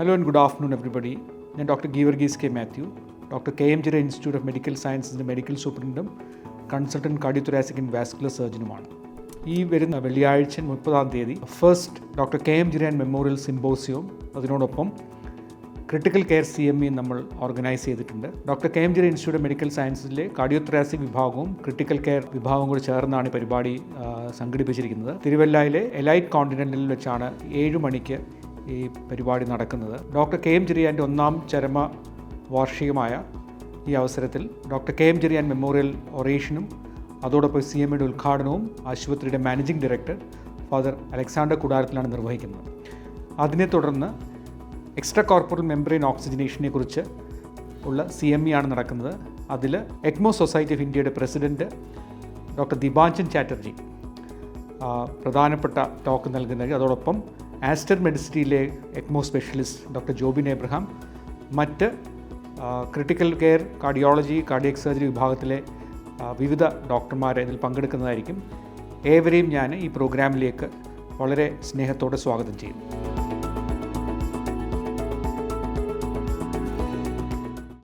Hello and good afternoon everybody. ഞാൻ doctor Geevarghese K Mathew, doctor K M ജിറ institute of medical സയൻസസിൻ്റെ medical സൂപ്രണ്ടും consultant cardiothoracic and vascular സർജനുമാണ്. ഈ വരുന്ന വെള്ളിയാഴ്ച 30-ാം തീയതി ഫസ്റ്റ് ഡോക്ടർ കെ എം ജിറ മെമ്മോറിയൽ സിമ്പോസിയവും അതിനോടൊപ്പം ക്രിട്ടിക്കൽ കെയർ CME നമ്മൾ ഓർഗനൈസ് ചെയ്തിട്ടുണ്ട്. ഡോക്ടർ കെ എം ജിറ ഇൻസ്റ്റിറ്റ്യൂട്ട് ഓഫ് മെഡിക്കൽ സയൻസിലെ കാർഡിയോതൊറാസിക് വിഭാഗവും ക്രിട്ടിക്കൽ കെയർ വിഭാഗവും കൂടി ചേർന്നാണ് ഈ പരിപാടി സംഘടിപ്പിച്ചിരിക്കുന്നത്. തിരുവല്ലയിലെ എലൈറ്റ് കോണ്ടിനെൻ്റലിൽ വെച്ചാണ് 7 മണിക്ക് ഈ പരിപാടി നടക്കുന്നത്. ഡോക്ടർ കെ എം ജിറിയാൻ്റെ 1ാം ചരമ വാർഷികമായ ഈ അവസരത്തിൽ ഡോക്ടർ കെ എം ജിറിയാൻ മെമ്മോറിയൽ ഒറേഷനും അതോടൊപ്പം CMEയുടെ ഉദ്ഘാടനവും ആശുപത്രിയുടെ മാനേജിംഗ് ഡയറക്ടർ ഫാദർ അലക്സാണ്ടർ കുടാരത്തിലാണ് നിർവഹിക്കുന്നത്. അതിനെ തുടർന്ന് എക്സ്ട്രാ കോർപ്പറൽ മെംബ്രെയിൻ ഓക്സിജനേഷനെ കുറിച്ച് ഉള്ള CME ആണ് നടക്കുന്നത്. അതിൽ എക്മോ സൊസൈറ്റി ഓഫ് ഇന്ത്യയുടെ പ്രസിഡൻറ്റ് ഡോക്ടർ ദിബാഞ്ചൻ ചാറ്റർജി പ്രധാനപ്പെട്ട ടോക്ക് നൽകുന്നത്. അതോടൊപ്പം ആസ്റ്റർ മെഡിസിറ്റിയിലെ ECMO specialist doctor Jobin Abraham, മറ്റ് critical care, cardiology, cardiac surgery വിഭാഗത്തിലെ വിവിധ ഡോക്ടർമാർ ഇതിൽ പങ്കെടുക്കുന്നതായിരിക്കും. ഏവരെയും ഞാൻ ഈ പ്രോഗ്രാമിലേക്ക് വളരെ സ്നേഹത്തോടെ സ്വാഗതം ചെയ്യുന്നു.